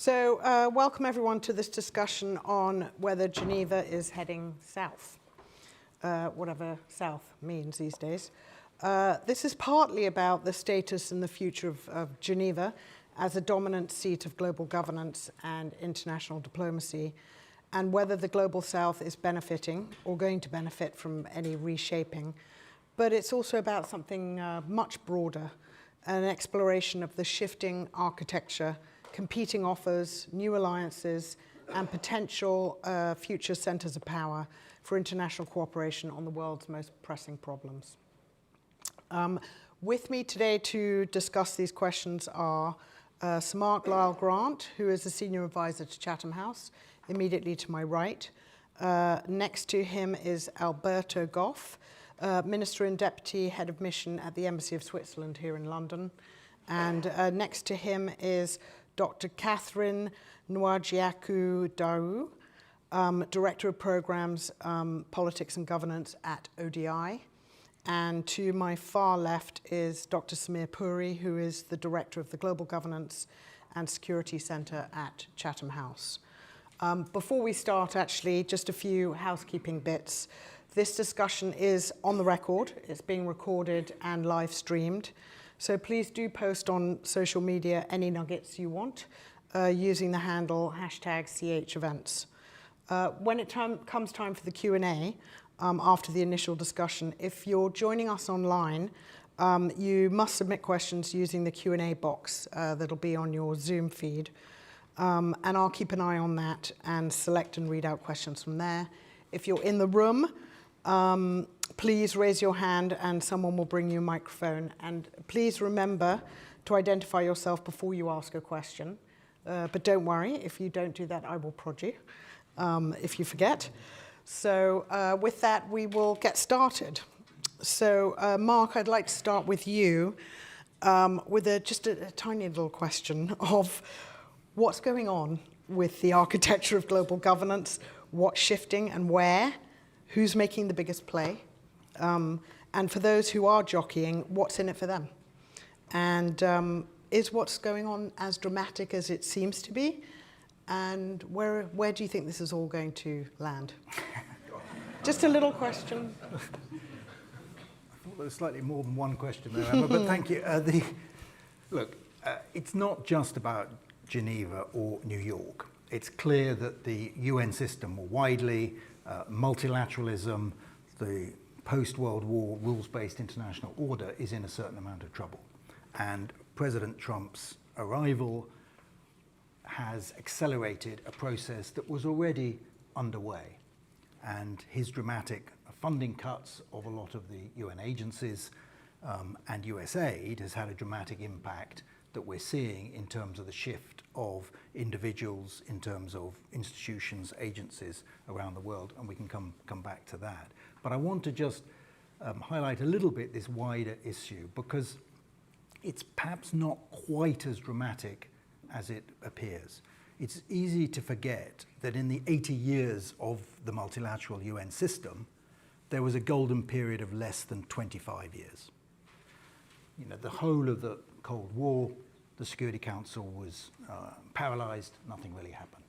So welcome everyone to this discussion on whether Geneva is heading south, whatever south means these days. This is partly about the status and the future of Geneva as a dominant seat of global governance and international diplomacy, and whether the global south is benefiting or going to benefit from any reshaping. But it's also about something much broader, an exploration of the shifting architecture, competing offers, new alliances, and potential future centers of power for international cooperation on the world's most pressing problems. With me today to discuss these questions are Sir Mark Lyle-Grant, who is a senior advisor to Chatham House, immediately to my right. Next to him is Alberto Goff, Minister and Deputy Head of Mission at the Embassy of Switzerland here in London. And next to him is Dr. Catherine Nwajiaku-Daru, Director of Programs, Politics and Governance at ODI. And to my far left is Dr. Samir Puri, who is the Director of the Global Governance and Security Centre at Chatham House. Before we start, actually, just a few housekeeping bits. This discussion is on the record. It's being recorded and live streamed. So please do post on social media any nuggets you want using the handle #CHEvents. When it comes time for the Q&A, after the initial discussion, if you're joining us online, you must submit questions using the Q&A box that'll be on your Zoom feed. And I'll keep an eye on that and select and read out questions from there. If you're in the room, please raise your hand and someone will bring you a microphone. And please remember to identify yourself before you ask a question. But don't worry, if you don't do that, I will prod you if you forget. So with that, we will get started. So Mark, I'd like to start with you with just a tiny little question of what's going on with the architecture of global governance, what's shifting and where, who's making the biggest play, and for those who are jockeying, what's in it for them? And is what's going on as dramatic as it seems to be? And where do you think this is all going to land? Just a little question. I thought there was slightly more than one question there, Emma, but thank you. Look, it's not just about Geneva or New York. It's clear that the UN system more widely, multilateralism, the post-World War rules-based international order is in a certain amount of trouble. And President Trump's arrival has accelerated a process that was already underway. And his dramatic funding cuts of a lot of the UN agencies and US aid has had a dramatic impact that we're seeing in terms of the shift of individuals, in terms of institutions, agencies around the world, and we can come back to that. But I want to just highlight a little bit this wider issue, because it's perhaps not quite as dramatic as it appears. It's easy to forget that in the 80 years of the multilateral UN system, there was a golden period of less than 25 years. You know, the whole of the Cold War, the Security Council was paralyzed, nothing really happened.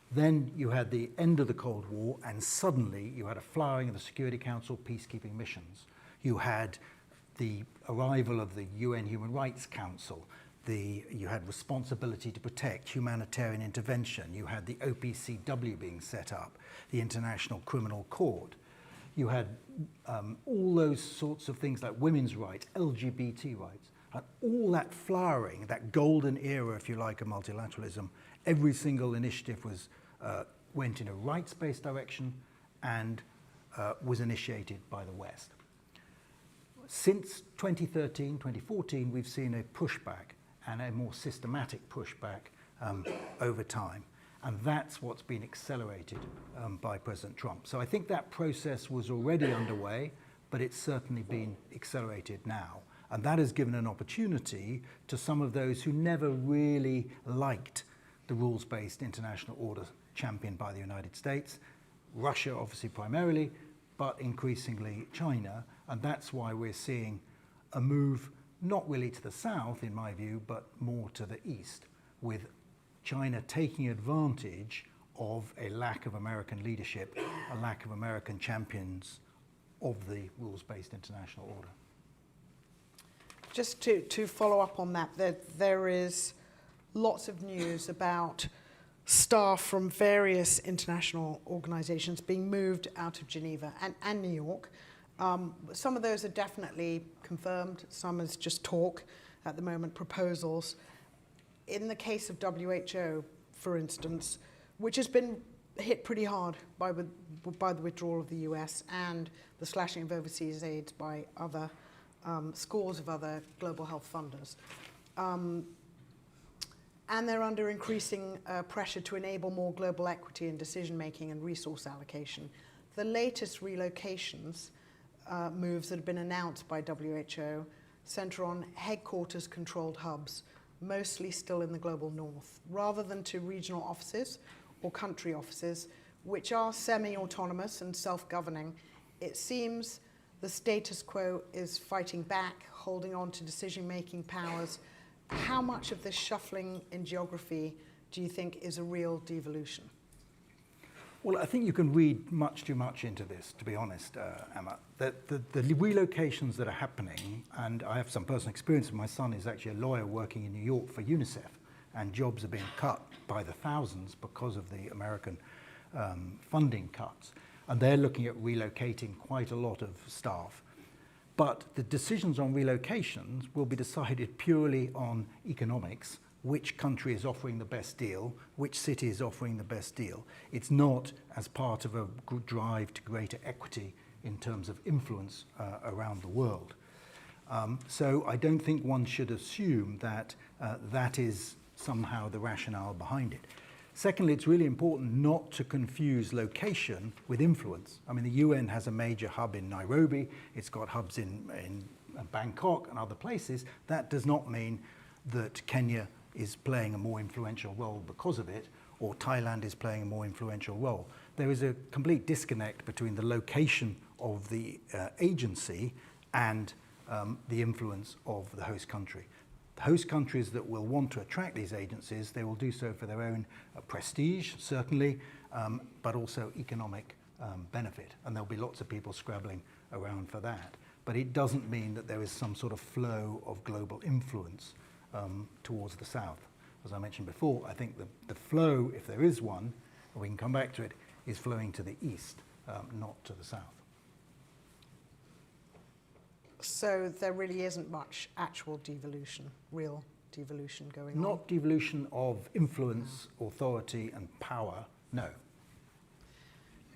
Then you had the end of the Cold War, and suddenly you had a flowering of the Security Council peacekeeping missions. You had the arrival of the UN Human Rights Council. You had responsibility to protect, humanitarian intervention. You had the OPCW being set up, the International Criminal Court. You had all those sorts of things like women's rights, LGBT rights, and all that flowering, that golden era, if you like, of multilateralism. Every single initiative went in a rights-based direction and was initiated by the West. Since 2013, 2014, we've seen a pushback and a more systematic pushback over time. And that's what's been accelerated by President Trump. So I think that process was already underway, but it's certainly been accelerated now. And that has given an opportunity to some of those who never really liked the rules-based international order championed by the United States, Russia obviously primarily, but increasingly China. And that's why we're seeing a move not really to the south, in my view, but more to the east, with China taking advantage of a lack of American leadership, a lack of American champions of the rules-based international order. Just to follow up on that, there is lots of news about staff from various international organizations being moved out of Geneva and New York. Some of those are definitely confirmed, some is just talk at the moment, proposals. In the case of WHO, for instance, which has been hit pretty hard by the withdrawal of the US and the slashing of overseas aid by other scores of other global health funders. And they're under increasing pressure to enable more global equity in decision-making and resource allocation. The latest relocations moves that have been announced by WHO center on headquarters-controlled hubs, mostly still in the global north, rather than to regional offices or country offices, which are semi-autonomous and self-governing. It seems the status quo is fighting back, holding on to decision-making powers. How much of this shuffling in geography do you think is a real devolution? Well, I think you can read much too much into this, to be honest, Emma. The relocations that are happening, and I have some personal experience. My son is actually a lawyer working in New York for UNICEF, and jobs are being cut by the thousands because of the American funding cuts. And they're looking at relocating quite a lot of staff. But the decisions on relocations will be decided purely on economics, which country is offering the best deal, which city is offering the best deal. It's not as part of a drive to greater equity in terms of influence around the world. So I don't think one should assume that that is somehow the rationale behind it. Secondly, it's really important not to confuse location with influence. I mean, the UN has a major hub in Nairobi. It's got hubs in Bangkok and other places. That does not mean that Kenya is playing a more influential role because of it, or Thailand is playing a more influential role. There is a complete disconnect between the location of the agency and the influence of the host country. The host countries that will want to attract these agencies, they will do so for their own prestige, certainly, but also economic benefit. And there'll be lots of people scrabbling around for that. But it doesn't mean that there is some sort of flow of global influence towards the south. As I mentioned before, I think the flow, if there is one, and we can come back to it, is flowing to the east, not to the south. So there really isn't much actual devolution, real devolution going on? Not devolution of influence, authority, and power, no.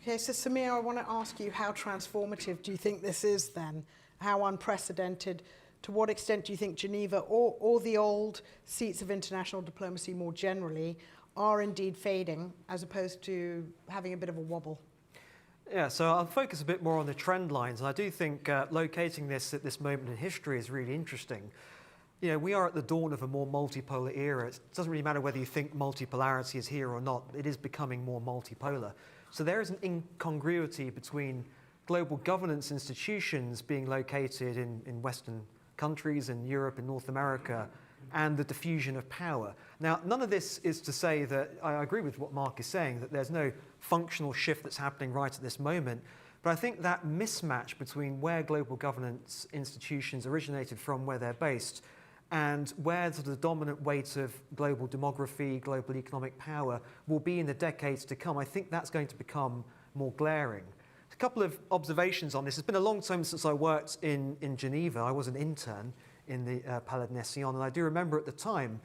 Okay, so Samir, I want to ask you, how transformative do you think this is then? How unprecedented? To what extent do you think Geneva or the old seats of international diplomacy more generally are indeed fading as opposed to having a bit of a wobble? Yeah, so I'll focus a bit more on the trend lines. And I do think locating this at this moment in history is really interesting. You know, we are at the dawn of a more multipolar era. It doesn't really matter whether you think multipolarity is here or not. It is becoming more multipolar. So there is an incongruity between global governance institutions being located in Western countries, in Europe, in North America, and the diffusion of power. Now, none of this is to say that, I agree with what Mark is saying, that there's no functional shift that's happening right at this moment, but I think that mismatch between where global governance institutions originated from, where they're based, and where sort of the dominant weight of global demography, global economic power will be in the decades to come, I think that's going to become more glaring. A couple of observations on this. It's been a long time since I worked in Geneva. I was an intern in the Palais des Nations, and I do remember at the time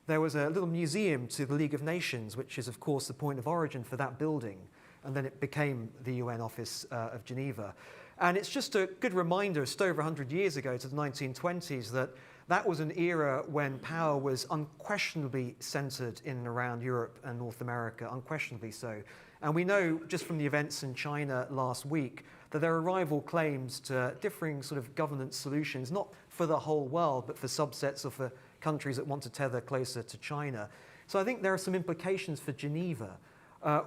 there was a little museum to the League of Nations, which is of course the point of origin for that building, and then it became the UN office of Geneva. And it's just a good reminder, just over 100 years ago to the 1920s, that was an era when power was unquestionably centered in and around Europe and North America, unquestionably so. And we know just from the events in China last week that there are rival claims to differing sort of governance solutions, not for the whole world, but for subsets or for countries that want to tether closer to China. So I think there are some implications for Geneva.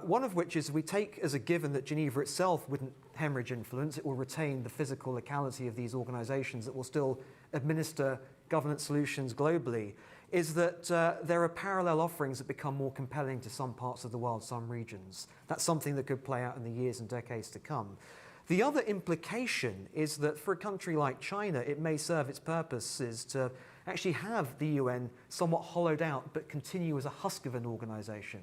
One of which is we take as a given that Geneva itself wouldn't hemorrhage influence. It will retain the physical locality of these organizations that will still administer governance solutions globally. is that there are parallel offerings that become more compelling to some parts of the world, some regions. That's something that could play out in the years and decades to come. The other implication is that for a country like China, it may serve its purposes to actually have the UN somewhat hollowed out, but continue as a husk of an organization.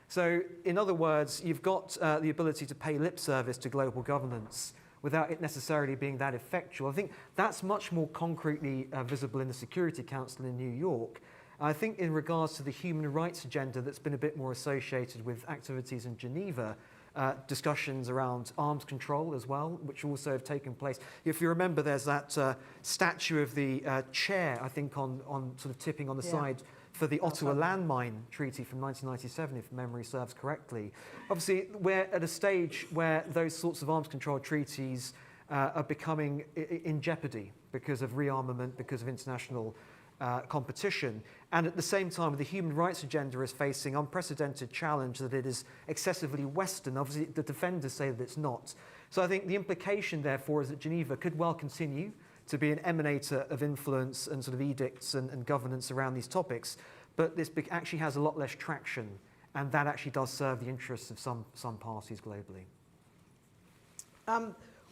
So, in other words, you've got the ability to pay lip service to global governance without it necessarily being that effectual. I think that's much more concretely visible in the Security Council in New York. I think in regards to the human rights agenda that's been a bit more associated with activities in Geneva, discussions around arms control as well, which also have taken place. If you remember, there's that statue of the chair, I think, on sort of tipping on the side for the Ottawa landmine treaty from 1997, if memory serves correctly. Obviously, we're at a stage where those sorts of arms control treaties are becoming in jeopardy because of rearmament, because of international competition. And at the same time, the human rights agenda is facing unprecedented challenge that it is excessively Western. Obviously, the defenders say that it's not. So I think the implication, therefore, is that Geneva could well continue to be an emanator of influence and sort of edicts and governance around these topics, but this actually has a lot less traction, and that actually does serve the interests of some parties globally.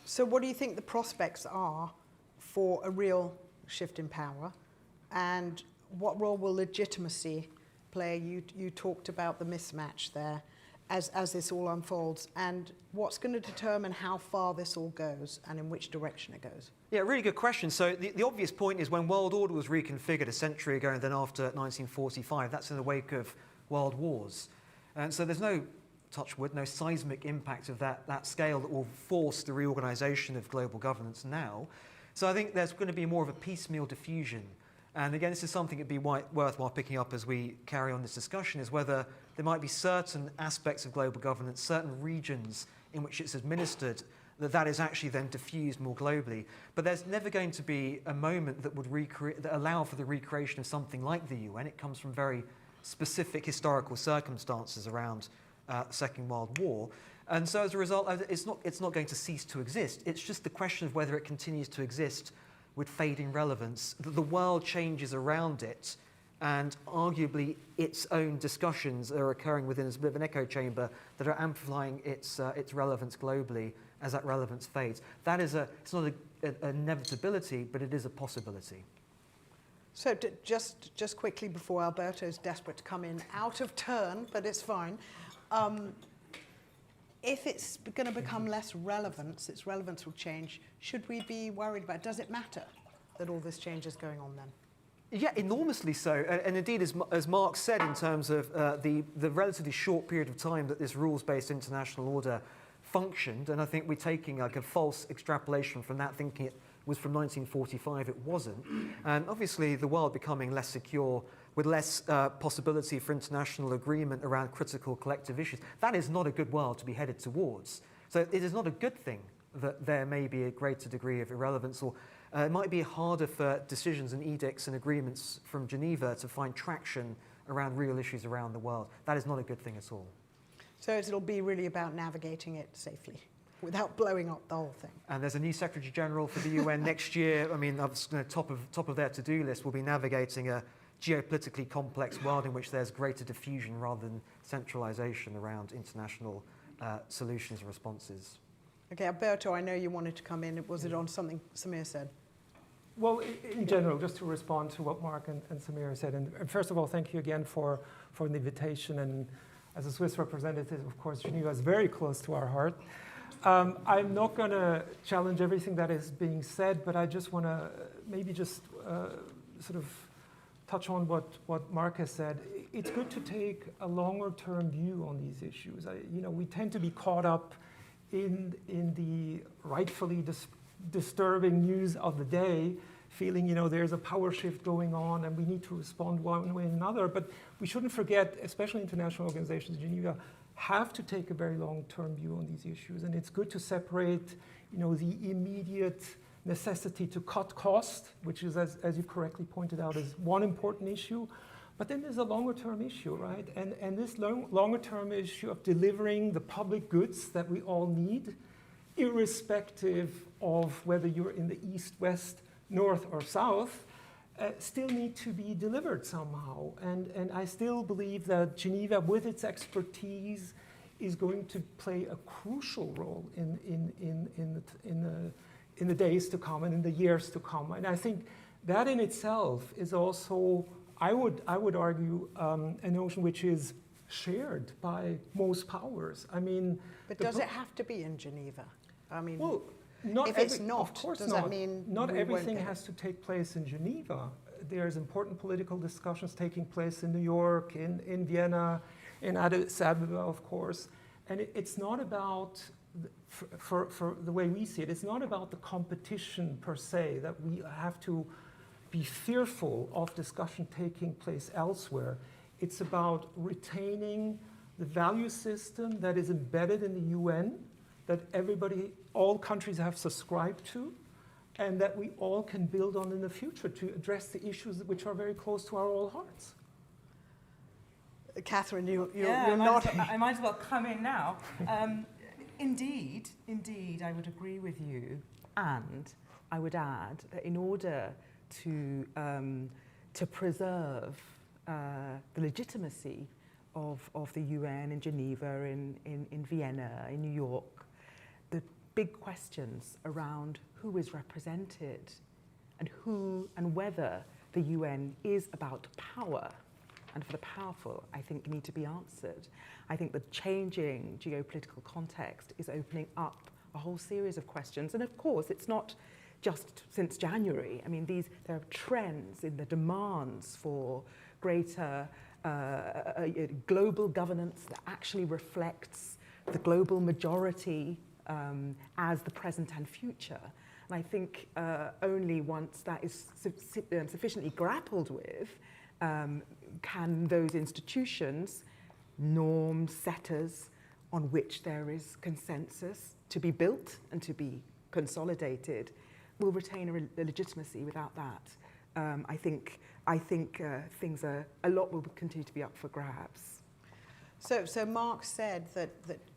So what do you think the prospects are for a real shift in power, and what role will legitimacy play? You talked about the mismatch there as this all unfolds, and what's going to determine how far this all goes and in which direction it goes? Yeah, really good question. So the obvious point is when world order was reconfigured a century ago and then after 1945, that's in the wake of world wars. And so there's no, touch wood, no seismic impact of that scale that will force the reorganization of global governance now. So I think there's going to be more of a piecemeal diffusion. And again, this is something that'd be worthwhile picking up as we carry on this discussion, is whether there might be certain aspects of global governance, certain regions in which it's administered, that is actually then diffused more globally. But there's never going to be a moment that would allow for the recreation of something like the UN. It comes from very specific historical circumstances around the Second World War. And so as a result, it's not going to cease to exist. It's just the question of whether it continues to exist with fading relevance. The world changes around it, and arguably its own discussions are occurring within a bit of an echo chamber that are amplifying its relevance globally as that relevance fades. It's not an inevitability, but it is a possibility. So just quickly before Alberto's desperate to come in, out of turn, but it's fine. If it's going to become less relevant, its relevance will change, should we be worried about it? Does it matter that all this change is going on then? Yeah, enormously so. And indeed, as Mark said, in terms of the relatively short period of time that this rules-based international order functioned, and I think we're taking like a false extrapolation from that, thinking it was from 1945, it wasn't. And obviously, the world becoming less secure, with less possibility for international agreement around critical collective issues. That is not a good world to be headed towards. So it is not a good thing that there may be a greater degree of irrelevance, or it might be harder for decisions and edicts and agreements from Geneva to find traction around real issues around the world. That is not a good thing at all. So it'll be really about navigating it safely, without blowing up the whole thing. And there's a new Secretary General for the UN next year. I mean, top of their to-do list will be navigating a geopolitically complex world in which there's greater diffusion rather than centralization around international solutions and responses. Okay, Alberto, I know you wanted to come in. Was it on something Samir said? Well, in general, just to respond to what Mark and Samir said, and first of all, thank you again for the invitation. And as a Swiss representative, of course, Geneva is very close to our heart. I'm not going to challenge everything that is being said, but I just want to maybe just sort of touch on what Mark has said. It's good to take a longer-term view on these issues. We tend to be caught up in the rightfully disturbing news of the day, feeling there's a power shift going on and we need to respond one way or another. But we shouldn't forget, especially international organizations, Geneva, have to take a very long-term view on these issues. And it's good to separate the immediate necessity to cut cost, which is, as you correctly pointed out, is one important issue. But then there's a longer-term issue, right? And this longer-term issue of delivering the public goods that we all need, irrespective of whether you're in the east, west, north, or south, still need to be delivered somehow. And I still believe that Geneva, with its expertise, is going to play a crucial role in the days to come and in the years to come. And I think that in itself is also, I would argue, a notion which is shared by most powers. I mean, But does it have to be in Geneva? I mean, well, if it's not, of course does not. that mean not we won't everything get it? has to take place in Geneva? There's important political discussions taking place in New York, in Vienna, in Addis Ababa, of course. And it's not about, for the way we see it, it's not about the competition per se, that we have to be fearful of discussion taking place elsewhere. It's about retaining the value system that is embedded in the UN, that all countries have subscribed to, and that we all can build on in the future to address the issues which are very close to our all hearts. Catherine, you're I not. I might as well come in now. Indeed, I would agree with you, and I would add that in order to preserve the legitimacy of the UN in Geneva, in Vienna, in New York, the big questions around who is represented and who and whether the UN is about power and for the powerful, I think, need to be answered. I think the changing geopolitical context is opening up a whole series of questions. And of course, it's not just since January. I mean, there are trends in the demands for greater global governance that actually reflects the global majority as the present and future. And I think only once that is sufficiently grappled with can those institutions, norms, setters, on which there is consensus to be built and to be consolidated, will retain a legitimacy. Without that, I think things a lot will continue to be up for grabs. So Mark said that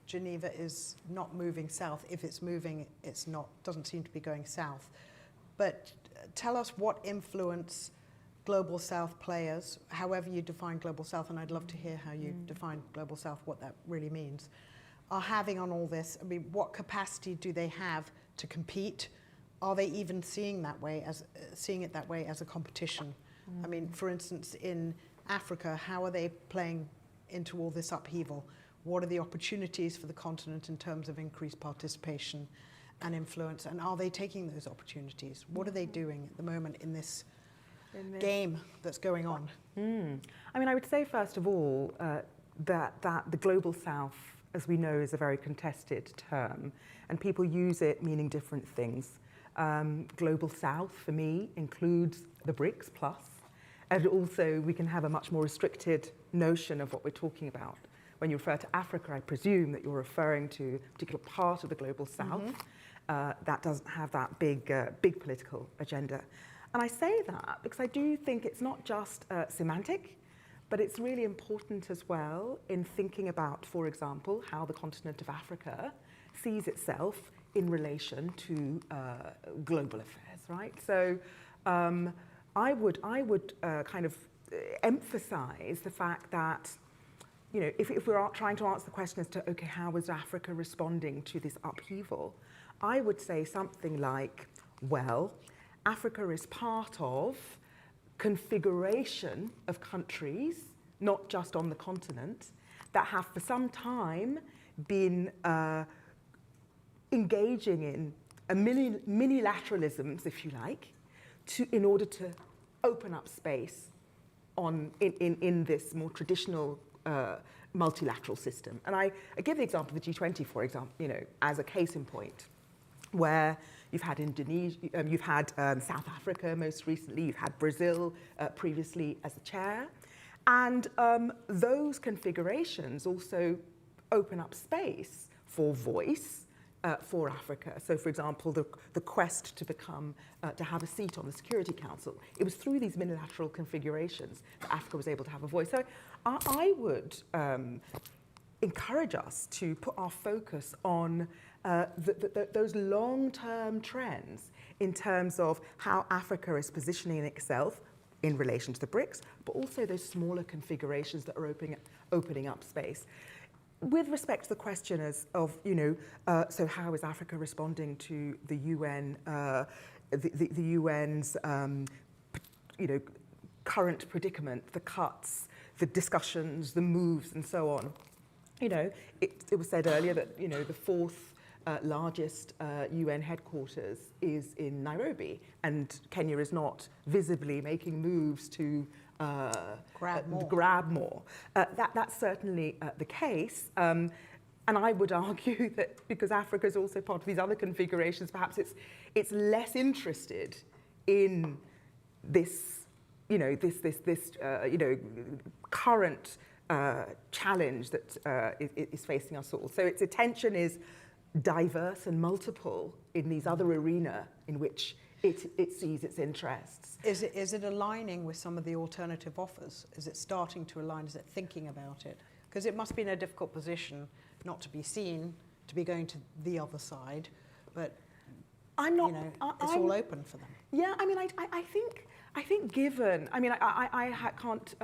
Geneva is not moving south. If it's moving, it's not. Doesn't seem to be going south. But tell us what influence global south players, however you define global south, and I'd love to hear how you define global south, what that really means, are having on all this. I mean, what capacity do they have to compete? Are they even seeing it that way as a competition? I mean, for instance, in Africa, how are they playing into all this upheaval? What are the opportunities for the continent in terms of increased participation and influence? And are they taking those opportunities? What are they doing at the moment in this game that's going on? I mean, I would say, first of all, that the global south, as we know, is a very contested term, and people use it meaning different things. Global south, for me, includes the BRICS plus, and also we can have a much more restricted notion of what we're talking about. When you refer to Africa, I presume that you're referring to a particular part of the global south that doesn't have that big political agenda. And I say that because I do think it's not just semantic, but it's really important as well in thinking about, for example, how the continent of Africa sees itself in relation to global affairs, right? So I would kind of emphasize the fact that, you know, if we're trying to answer the question as to, okay, how is Africa responding to this upheaval, I would say something like, well, Africa is part of configuration of countries, not just on the continent, that have for some time been engaging in a minilateralisms, if you like, in order to open up space in this more traditional multilateral system. And I give the example of the G20, for example, you know, as a case in point, where you've had Indonesia, you've had South Africa most recently, you've had Brazil previously as the chair, and those configurations also open up space for voice for Africa. So, for example, the quest to have a seat on the Security Council, it was through these minilateral configurations that Africa was able to have a voice. So I would encourage us to put our focus on those long-term trends in terms of how Africa is positioning itself, in relation to the BRICS, but also those smaller configurations that are opening up space. With respect to the question of, so how is Africa responding to the UN, the UN's, current predicament, the cuts, the discussions, the moves, and so on? It was said earlier that, the fourth largest UN headquarters is in Nairobi, and Kenya is not visibly making moves to grab more. That's certainly the case. And I would argue that because Africa is also part of these other configurations, perhaps it's less interested in this, current challenge that is facing us all. So its attention is diverse and multiple in these other arena in which it sees its interests. Is it aligning with some of the alternative offers? Is it starting to align? Is it thinking about it? Because it must be in a difficult position not to be seen, to be going to the other side, but it's all open for them. Yeah, I mean, I think given, I mean, I can't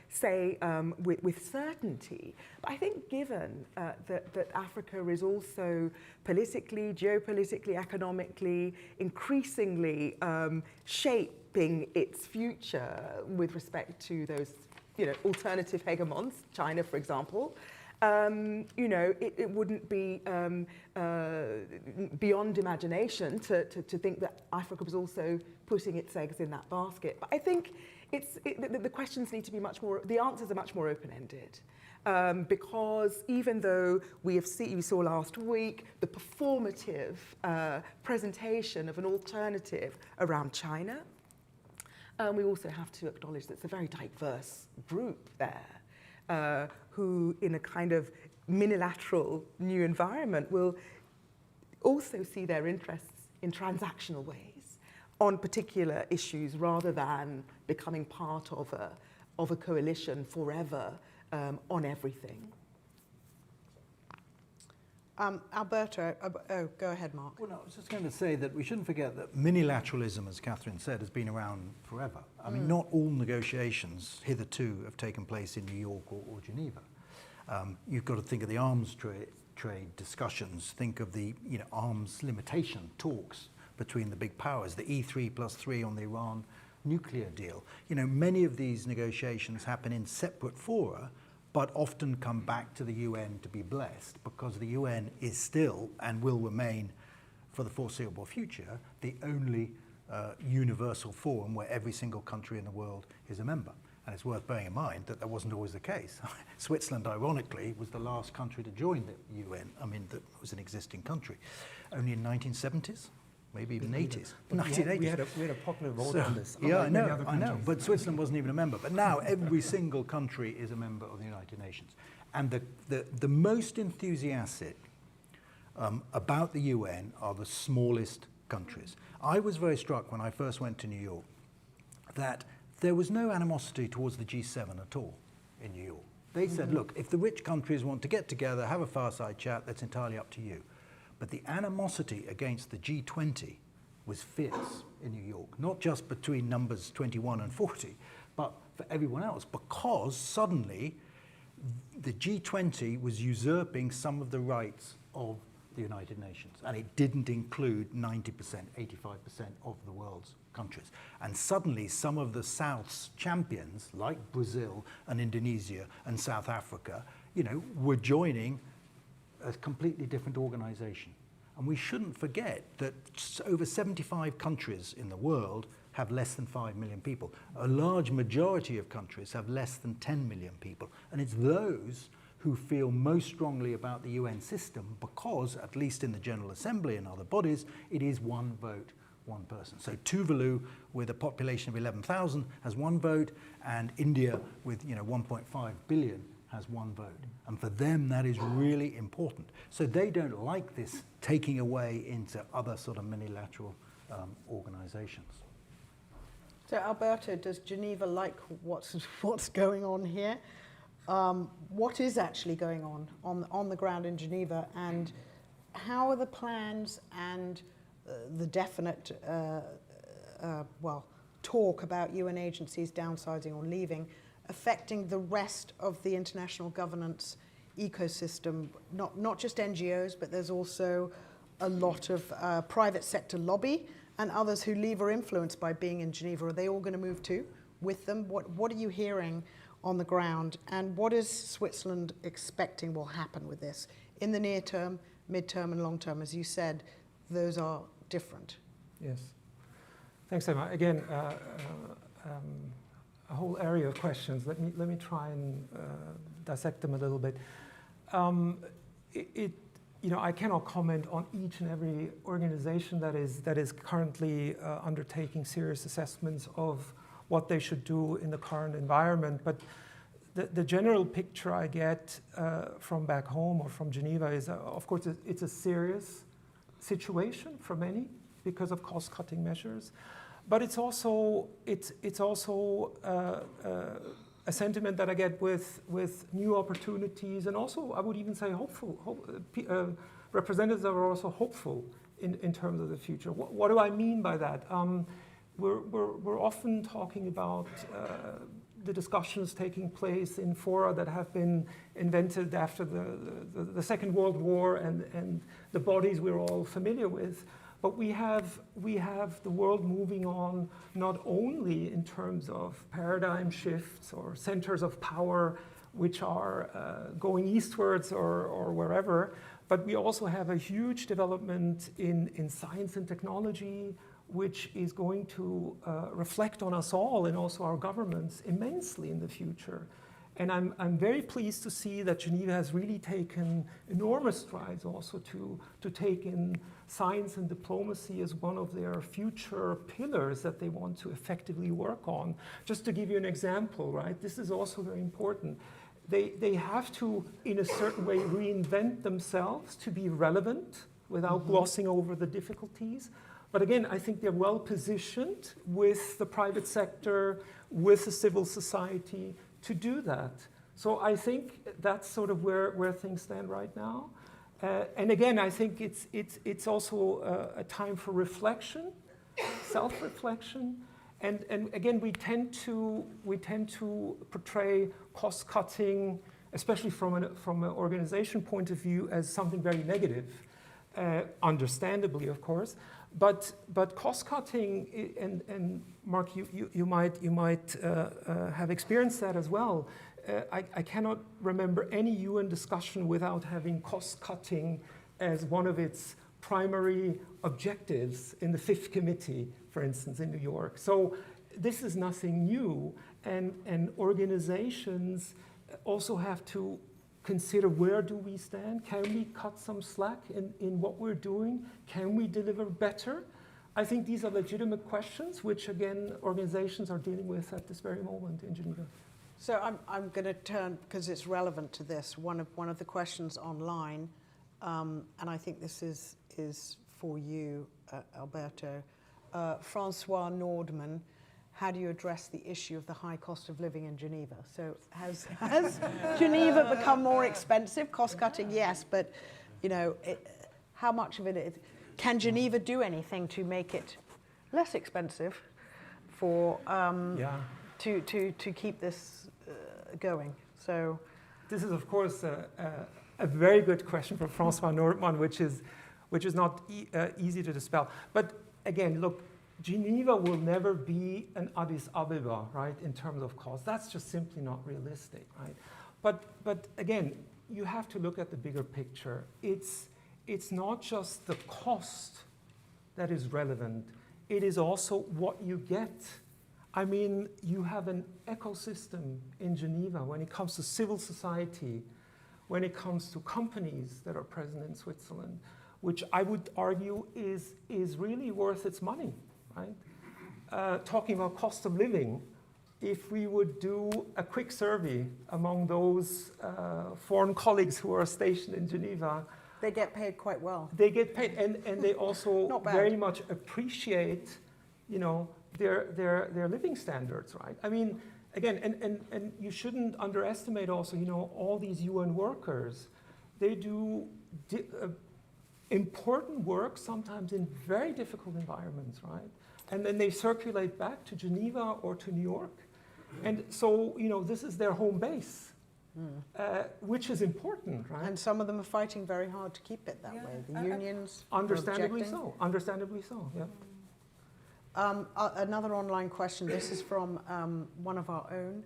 say with certainty, but I think given that Africa is also politically, geopolitically, economically, increasingly shaping its future with respect to those, alternative hegemons, China, for example, it wouldn't be beyond imagination to think that Africa was also putting its eggs in that basket. But I think the questions need to be the answers are much more open-ended. Because even though we saw last week the performative presentation of an alternative around China, we also have to acknowledge that it's a very diverse group there. Who, in a kind of minilateral new environment, will also see their interests in transactional ways on particular issues rather than becoming part of a coalition forever on everything. Alberto, go ahead, Mark. Well, no, I was just going to say that we shouldn't forget that minilateralism, as Catherine said, has been around forever. I mean, not all negotiations hitherto have taken place in New York or Geneva. You've got to think of the arms trade discussions, think of the arms limitation talks between the big powers, the E3+3 on the Iran nuclear deal. Many of these negotiations happen in separate fora, but often come back to the UN to be blessed, because the UN is still and will remain for the foreseeable future the only universal forum where every single country in the world is a member. And it's worth bearing in mind that that wasn't always the case. Switzerland, ironically, was the last country to join the UN. I mean, that was an existing country. Only in 1970s, maybe even 80s. 1980s. We had a popular vote on this. Yeah, I know. But Switzerland wasn't even a member. But now every single country is a member of the United Nations. And the most enthusiastic about the UN are the smallest countries. I was very struck when I first went to New York that there was no animosity towards the G7 at all in New York. They said, look, if the rich countries want to get together, have a fireside chat, that's entirely up to you. But the animosity against the G20 was fierce in New York, not just between numbers 21 and 40, but for everyone else, because suddenly the G20 was usurping some of the rights of the United Nations, and it didn't include 90%, 85% of the world's countries. And suddenly some of the South's champions, like Brazil and Indonesia and South Africa, were joining a completely different organization. And we shouldn't forget that over 75 countries in the world have less than 5 million people. A large majority of countries have less than 10 million people. And it's those who feel most strongly about the UN system because, at least in the General Assembly and other bodies, it is one vote, one person. So Tuvalu, with a population of 11,000, has one vote, and India, with 1.5 billion, has one vote. And for them, that is really important. So they don't like this taking away into other sort of minilateral organizations. So Alberto, does Geneva like what's going on here? What is actually going on the ground in Geneva, and how are the plans and the definite talk about UN agencies downsizing or leaving affecting the rest of the international governance ecosystem, not just NGOs, but there's also a lot of private sector lobby and others who leave are influenced by being in Geneva. Are they all going to move too with them? What are you hearing on the ground? And what is Switzerland expecting will happen with this in the near term, mid-term and long term? As you said, those are different. Yes. Thanks, Emma. Again, a whole area of questions. Let me try and dissect them a little bit. I cannot comment on each and every organization that is currently undertaking serious assessments of what they should do in the current environment. But the general picture I get from back home or from Geneva is, of course, it's a serious situation for many because of cost-cutting measures. But it's also a sentiment that I get with new opportunities, and also I would even say hopeful. Representatives are also hopeful in terms of the future. What do I mean by that? We're often talking about the discussions taking place in fora that have been invented after the Second World War and the bodies we're all familiar with. But we have the world moving on not only in terms of paradigm shifts or centers of power which are going eastwards or wherever, but we also have a huge development in science and technology which is going to reflect on us all and also our governments immensely in the future. And I'm very pleased to see that Geneva has really taken enormous strides also to take in science and diplomacy as one of their future pillars that they want to effectively work on. Just to give you an example, right? This is also very important. They have to, in a certain way, reinvent themselves to be relevant without glossing over the difficulties. But again, I think they're well positioned with the private sector, with the civil society to do that. So I think that's sort of where things stand right now. And again, I think it's also a time for reflection, self-reflection, and again we tend to portray cost-cutting, especially from an organization point of view, as something very negative, understandably, of course. But cost-cutting, and Mark, you might have experienced that as well. I cannot remember any UN discussion without having cost-cutting as one of its primary objectives in the Fifth Committee, for instance, in New York. So this is nothing new, and organizations also have to consider where do we stand? Can we cut some slack in what we're doing? Can we deliver better? I think these are legitimate questions, which again, organizations are dealing with at this very moment in Geneva. So I'm going to turn, because it's relevant to this, one of the questions online, and I think this is for you, Alberto. Francois Nordman, how do you address the issue of the high cost of living in Geneva? So has Geneva become more expensive? Cost cutting, yes, but how much of it is? Can Geneva do anything to make it less expensive for to keep this going? So this is of course a very good question from Francois Nordman, which is not easy to dispel. But again, look. Geneva will never be an Addis Ababa, right, in terms of cost. That's just simply not realistic, right? But again, you have to look at the bigger picture. It's not just the cost that is relevant. It is also what you get. I mean, you have an ecosystem in Geneva when it comes to civil society, when it comes to companies that are present in Switzerland, which I would argue is really worth its money. Right? Talking about cost of living, if we would do a quick survey among those foreign colleagues who are stationed in Geneva. They get paid quite well. They get paid, and they also very much appreciate, their living standards, right? I mean, again, and you shouldn't underestimate also, all these UN workers. They do important work, sometimes in very difficult environments, right? and then they circulate back to Geneva or to New York. And so, this is their home base, which is important, right? And some of them are fighting very hard to keep it that way. The unions are Understandably objecting. so. Understandably so, yeah. Another online question. This is from one of our own,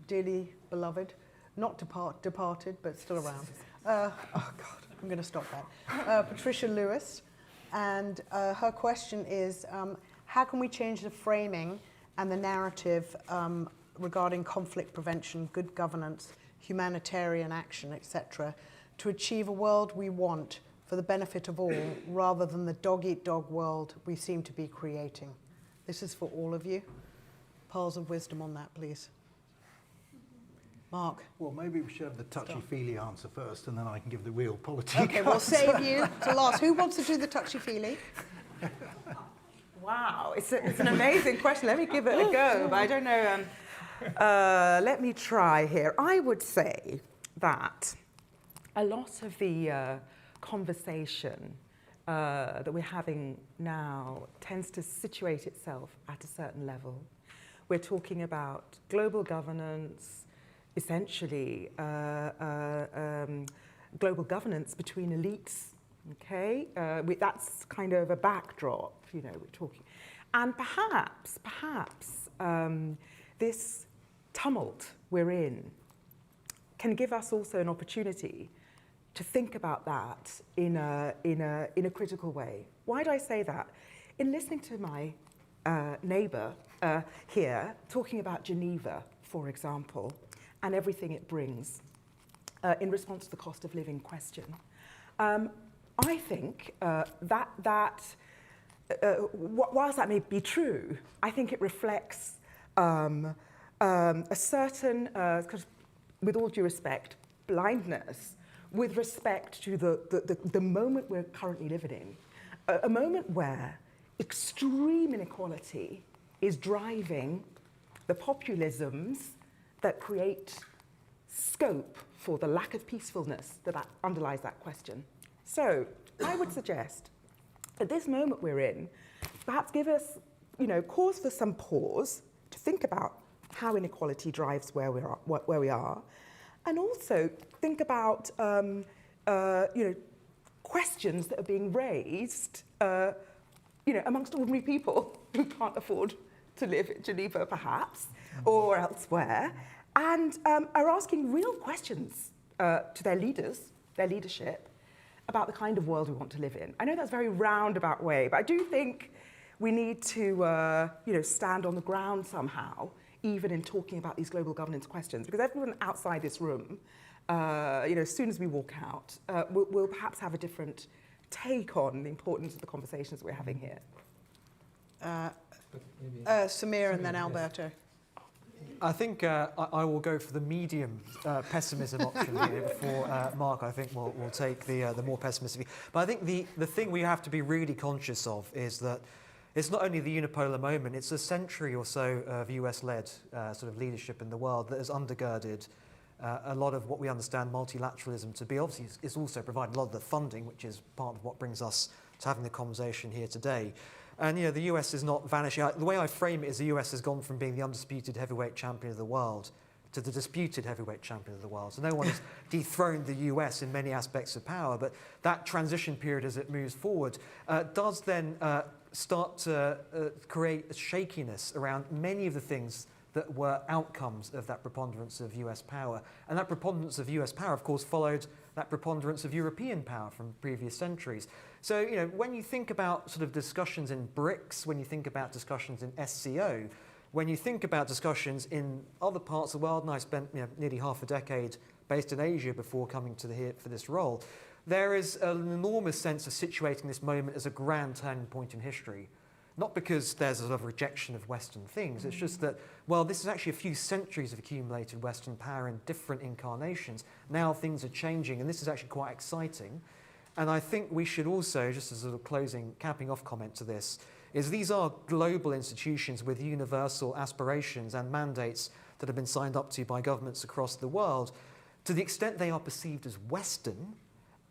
dearly beloved, not departed, but still around. Oh, God, I'm going to stop that. Patricia Lewis. And her question is, how can we change the framing and the narrative regarding conflict prevention, good governance, humanitarian action, etc., to achieve a world we want for the benefit of all, rather than the dog-eat-dog world we seem to be creating? This is for all of you. Pearls of wisdom on that, please. Mark. Well, maybe we should have the touchy-feely answer first, and then I can give the real politics. Okay, we'll save you to last. Who wants to do the touchy-feely? Wow, it's an amazing question. Let me give it a go, but I don't know. Let me try here. I would say that a lot of the conversation that we're having now tends to situate itself at a certain level. We're talking about global governance, essentially global governance between elites, okay? That's kind of a backdrop, we're talking. And perhaps this tumult we're in can give us also an opportunity to think about that in a critical way. Why do I say that? In listening to my neighbour here talking about Geneva, for example, and everything it brings in response to the cost of living question, I think whilst that may be true, I think it reflects a certain, with all due respect, blindness with respect to the moment we're currently living in, a moment where extreme inequality is driving the populisms that create scope for the lack of peacefulness that underlies that question. So I would suggest that this moment we're in perhaps give us, cause for some pause to think about how inequality drives where we are, and also think about questions that are being raised, amongst ordinary people who can't afford to live in Geneva, perhaps, or elsewhere, and are asking real questions to their leaders, their leadership, about the kind of world we want to live in. I know that's a very roundabout way, but I do think we need to, stand on the ground somehow, even in talking about these global governance questions, because everyone outside this room, as soon as we walk out, we'll perhaps have a different take on the importance of the conversations we're having here. Samir and then Alberto. I think I will go for the medium pessimism option here before Mark, I think, will take the more pessimistic view. But I think the thing we have to be really conscious of is that it's not only the unipolar moment, it's a century or so of US-led sort of leadership in the world that has undergirded a lot of what we understand multilateralism to be. Obviously, it's also provided a lot of the funding, which is part of what brings us to having the conversation here today. And the US is not vanishing. The way I frame it is the US has gone from being the undisputed heavyweight champion of the world to the disputed heavyweight champion of the world. So no one has dethroned the US in many aspects of power, but that transition period as it moves forward does then start to create a shakiness around many of the things that were outcomes of that preponderance of US power. And that preponderance of US power, of course, followed that preponderance of European power from previous centuries. So, when you think about sort of discussions in BRICS, when you think about discussions in SCO, when you think about discussions in other parts of the world, and I spent nearly half a decade based in Asia before coming to here for this role, there is an enormous sense of situating this moment as a grand turning point in history. Not because there's a sort of rejection of Western things, it's just that, well, this is actually a few centuries of accumulated Western power in different incarnations. Now things are changing, and this is actually quite exciting. And I think we should also, just as a sort of closing, capping off comment to this, is these are global institutions with universal aspirations and mandates that have been signed up to by governments across the world. To the extent they are perceived as Western,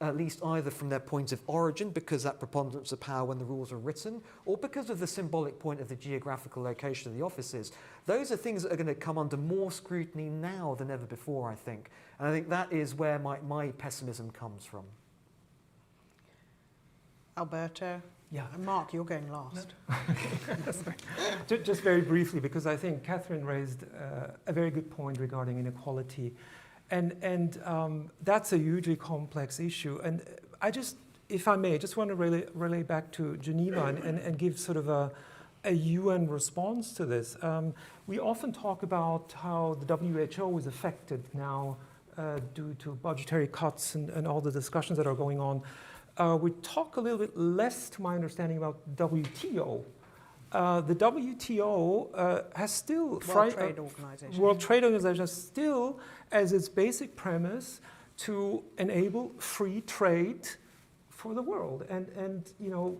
at least either from their point of origin, because that preponderance of power when the rules are written, or because of the symbolic point of the geographical location of the offices. Those are things that are going to come under more scrutiny now than ever before, I think. And I think that is where my pessimism comes from. Alberto? Yeah. And Mark, you're going last. Just very briefly, because I think Catherine raised a very good point regarding inequality. And that's a hugely complex issue. And I just, if I may, just want to relay back to Geneva and give sort of a UN response to this. We often talk about how the WHO is affected now due to budgetary cuts and all the discussions that are going on. We talk a little bit less, to my understanding, about WTO. The WTO has still... World Trade Organization. World Trade Organization has still, as its basic premise, to enable free trade for the world. And you know,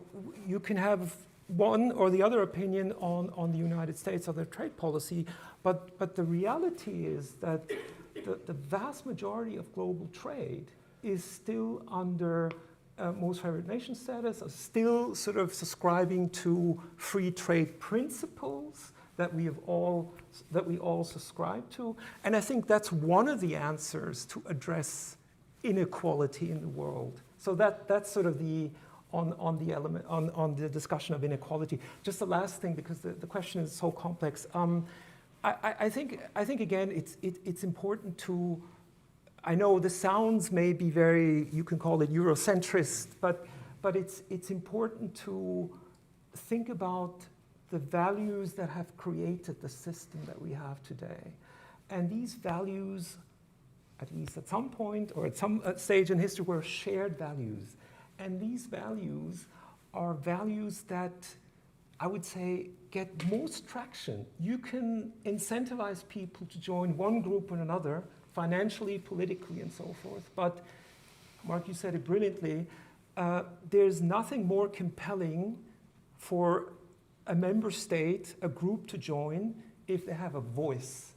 you can have one or the other opinion on the United States or their trade policy, but the reality is that the vast majority of global trade is still under most favored nation status, are still sort of subscribing to free trade principles that we all subscribe to. And I think that's one of the answers to address inequality in the world. So that's sort of the on the discussion of inequality. Just the last thing, because the question is so complex. I think again it's important to. I know the sounds may be very, you can call it Eurocentrist, but it's important to think about the values that have created the system that we have today. And these values, at least at some point or at some stage in history, were shared values. And these values are values that I would say get most traction. You can incentivize people to join one group or another, financially, politically, and so forth. But, Mark, you said it brilliantly, there's nothing more compelling for a member state, a group to join, if they have a voice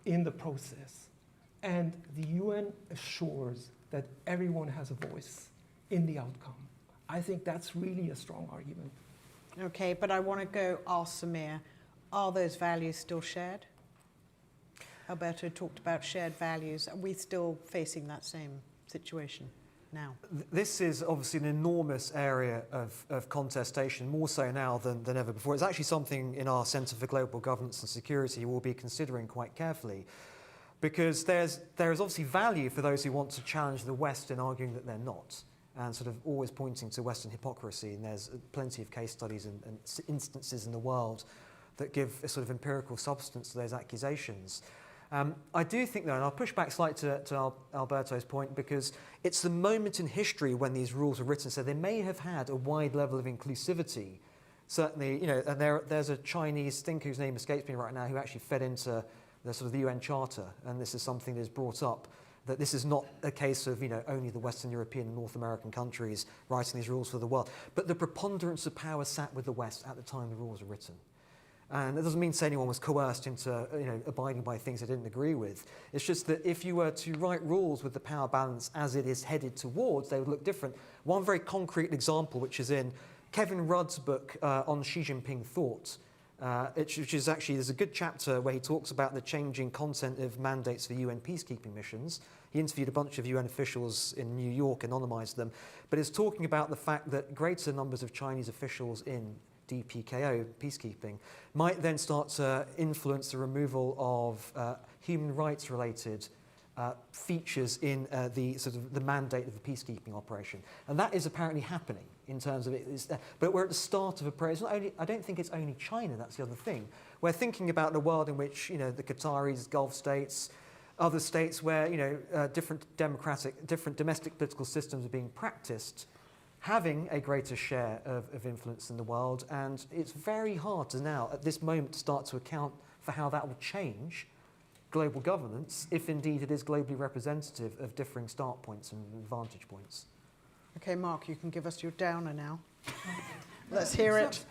in the process. And the UN assures that everyone has a voice in the outcome. I think that's really a strong argument. Okay, but I want to ask Samir, are those values still shared? Alberto talked about shared values. Are we still facing that same situation now? This is obviously an enormous area of contestation, more so now than ever before. It's actually something in our Centre for Global Governance and Security we'll be considering quite carefully, because there is obviously value for those who want to challenge the West in arguing that they're not, and sort of always pointing to Western hypocrisy. And there's plenty of case studies and instances in the world that give a sort of empirical substance to those accusations. I do think, though, and I'll push back slightly to Alberto's point, because it's the moment in history when these rules were written, so they may have had a wide level of inclusivity. Certainly, you know, and there's a Chinese thinker whose name escapes me right now who actually fed into the sort of the UN Charter, and this is something that is brought up, that this is not a case of, you know, only the Western European and North American countries writing these rules for the world, but the preponderance of power sat with the West at the time the rules were written. And that doesn't mean to say anyone was coerced into, you know, abiding by things they didn't agree with. It's just that if you were to write rules with the power balance as it is headed towards, they would look different. One very concrete example, which is in Kevin Rudd's book on Xi Jinping thought, which is actually, there's a good chapter where he talks about the changing content of mandates for UN peacekeeping missions. He interviewed a bunch of UN officials in New York, anonymized them, but is talking about the fact that greater numbers of Chinese officials in DPKO, peacekeeping, might then start to influence the removal of human rights related features in the sort of the mandate of the peacekeeping operation. And that is apparently happening in terms of it. But we're at the start of a process. I don't think it's only China, that's the other thing. We're thinking about a world in which, you know, the Qataris, Gulf states, other states where, you know, different domestic political systems are being practiced, having a greater share of influence in the world, and it's very hard to now, at this moment, start to account for how that will change global governance, if indeed it is globally representative of differing start points and vantage points. Okay, Mark, you can give us your downer now. Let's hear it.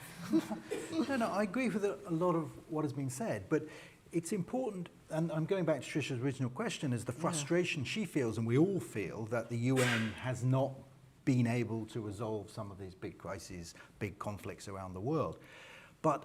No, I agree with a lot of what has been said, but it's important, and I'm going back to Trisha's original question, is the frustration she feels, and we all feel, that the UN has not been able to resolve some of these big crises, big conflicts around the world. But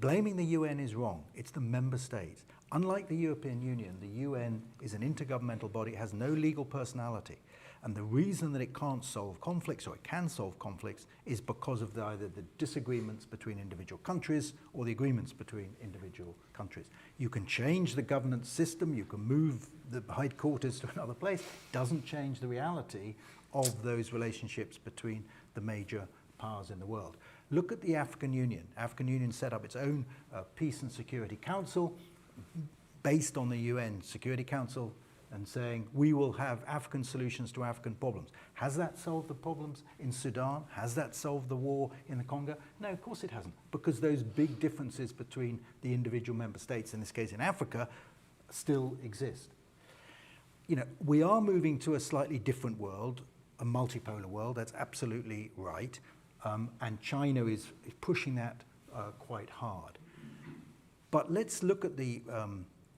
blaming the UN is wrong. It's the member states. Unlike the European Union, the UN is an intergovernmental body. It has no legal personality. And the reason that it can't solve conflicts, or it can solve conflicts, is because of either the disagreements between individual countries or the agreements between individual countries. You can change the governance system, you can move the headquarters to another place. It doesn't change the reality of those relationships between the major powers in the world. Look at the African Union. African Union set up its own Peace and Security Council based on the UN Security Council, and saying we will have African solutions to African problems. Has that solved the problems in Sudan? Has that solved the war in the Congo? No, of course it hasn't, because those big differences between the individual member states, in this case in Africa, still exist. You know, we are moving to a slightly different world, a multipolar world, that's absolutely right, and China is pushing that quite hard. But let's look at the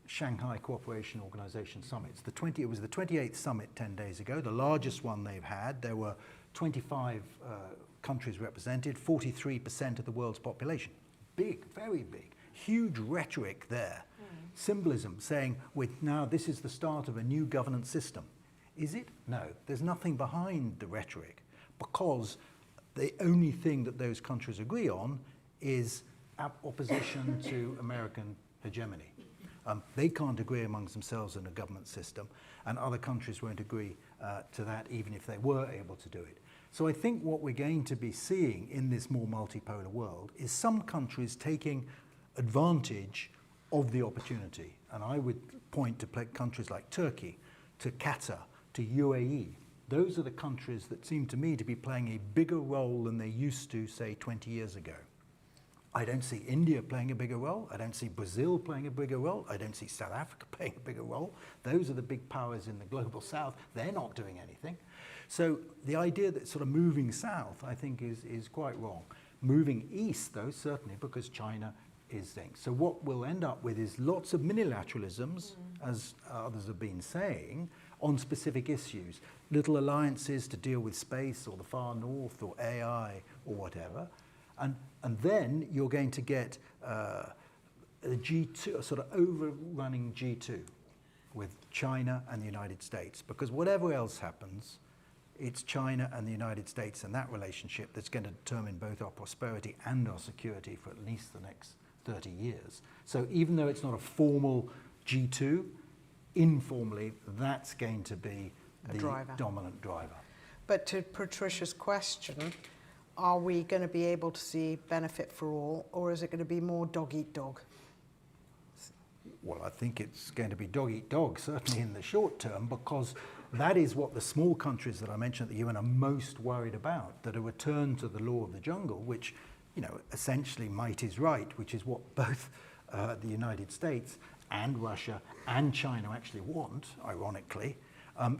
Shanghai Cooperation Organization summits. It was the 28th summit 10 days ago, the largest one they've had. There were 25 countries represented, 43% of the world's population. Big, very big, huge rhetoric there. Symbolism, saying this is the start of a new governance system. Is it? No, there's nothing behind the rhetoric, because the only thing that those countries agree on is opposition to American hegemony. They can't agree amongst themselves on a government system, and other countries won't agree to that, even if they were able to do it. So I think what we're going to be seeing in this more multipolar world is some countries taking advantage of the opportunity. And I would point to countries like Turkey, to Qatar, to UAE. Those are the countries that seem to me to be playing a bigger role than they used to, say, 20 years ago. I don't see India playing a bigger role. I don't see Brazil playing a bigger role. I don't see South Africa playing a bigger role. Those are the big powers in the global south. They're not doing anything. So the idea that sort of moving south, I think, is quite wrong. Moving east, though, certainly, because China is saying. So what we'll end up with is lots of minilateralisms, as others have been saying, on specific issues. Little alliances to deal with space or the far north or AI or whatever. And then you're going to get a G2, a sort of overrunning G2 with China and the United States. Because whatever else happens, it's China and the United States and that relationship that's going to determine both our prosperity and our security for at least the next 30 years. So even though it's not a formal G2, informally, that's going to be the dominant driver. But to Patricia's question, are we going to be able to see benefit for all, or is it going to be more dog eat dog? Well, I think it's going to be dog eat dog, certainly in the short term, because that is what the small countries that I mentioned at the UN are most worried about, that a return to the law of the jungle, which, you know, essentially might is right, which is what both the United States and Russia and China actually want, ironically,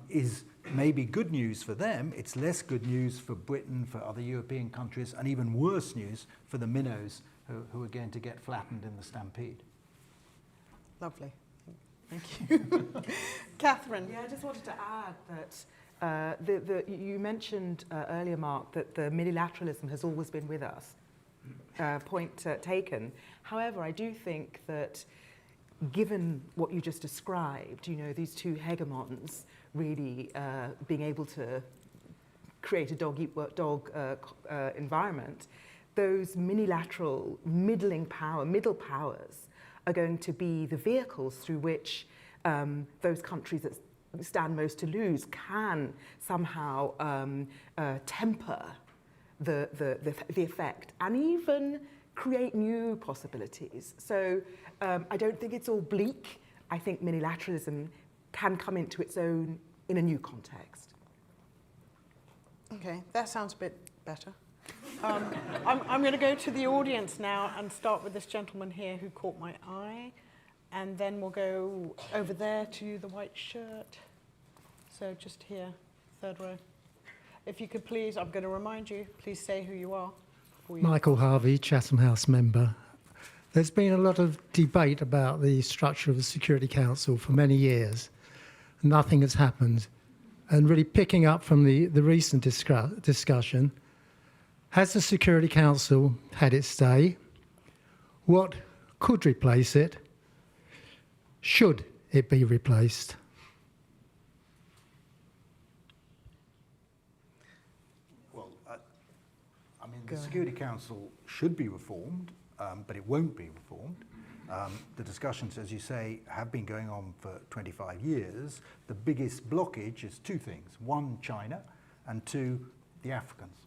is maybe good news for them. It's less good news for Britain, for other European countries, and even worse news for the minnows who are going to get flattened in the stampede. Lovely. Thank you. Catherine. Yeah, I just wanted to add that you mentioned earlier, Mark, that the minilateralism has always been with us. Point taken. However, I do think that given what you just described, you know, these two hegemons really being able to create a dog-eat-dog environment, those minilateral middle powers are going to be the vehicles through which those countries that stand most to lose can somehow temper the effect and even create new possibilities. So I don't think it's all bleak. I think minilateralism can come into its own in a new context. Okay, that sounds a bit better. I'm going to go to the audience now and start with this gentleman here who caught my eye, and then we'll go over there to the white shirt. So just here, third row. If you could please, I'm going to remind you, please say who you are. Michael Harvey, Chatham House member. There's been a lot of debate about the structure of the Security Council for many years. Nothing has happened. And really picking up from the recent discussion, has the Security Council had its day? What could replace it? Should it be replaced? Well, I mean, the Security Council should be reformed, but it won't be reformed. The discussions, as you say, have been going on for 25 years. The biggest blockage is two things. One, China, and two, the Africans.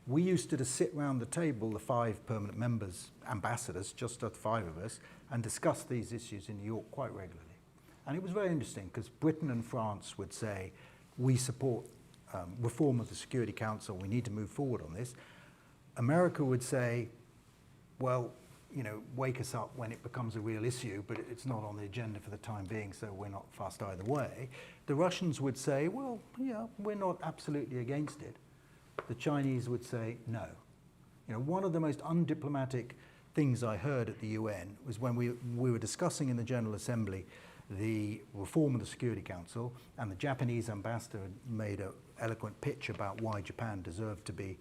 We used to sit round the table, the 5 permanent members, ambassadors, just the 5 of us, and discuss these issues in New York quite regularly. And it was very interesting because Britain and France would say, we support reform of the Security Council, we need to move forward on this. America would say, well, you know, wake us up when it becomes a real issue, but it's not on the agenda for the time being, so we're not fussed either way. The Russians would say, well, yeah, we're not absolutely against it. The Chinese would say, no. You know, one of the most undiplomatic things I heard at the UN was when we were discussing in the General Assembly the reform of the Security Council, and the Japanese ambassador had made an eloquent pitch about why Japan deserved to be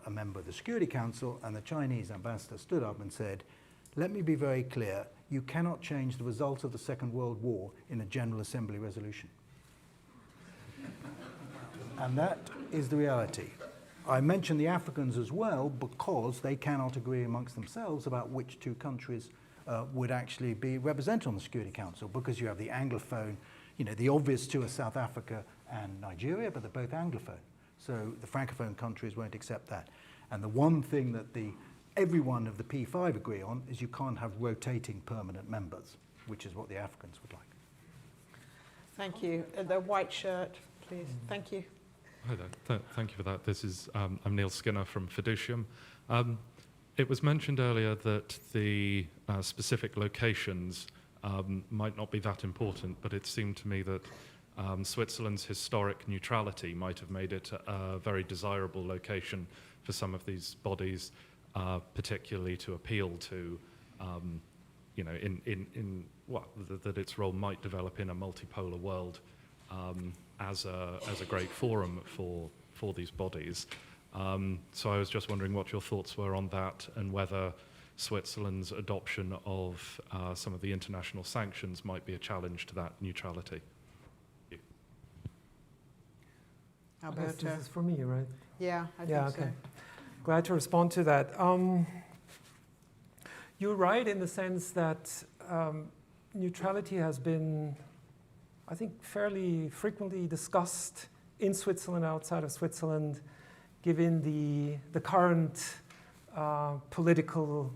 a member of the Security Council, and the Chinese ambassador stood up and said, let me be very clear, you cannot change the result of the Second World War in a General Assembly resolution. And that is the reality. I mention the Africans as well because they cannot agree amongst themselves about which 2 countries would actually be represented on the Security Council, because you have the Anglophone, you know, the obvious 2 are South Africa and Nigeria, but they're both Anglophone. So the Francophone countries won't accept that. And the one thing that everyone of the P5 agree on is you can't have rotating permanent members, which is what the Africans would like. Thank you. The white shirt, please. Thank you. Hi there. Thank you for that. This is I'm Neil Skinner from Fiducium. It was mentioned earlier that the specific locations might not be that important, but it seemed to me that Switzerland's historic neutrality might have made it a very desirable location for some of these bodies, particularly to appeal to, you know, that its role might develop in a multipolar world as a great forum for these bodies. So I was just wondering what your thoughts were on that, and whether Switzerland's adoption of some of the international sanctions might be a challenge to that neutrality. I guess Alberto. this is for me, right? Yeah, I think Yeah, so. okay. Glad to respond to that. You're right in the sense that neutrality has been, I think, fairly frequently discussed in Switzerland, outside of Switzerland, given the current political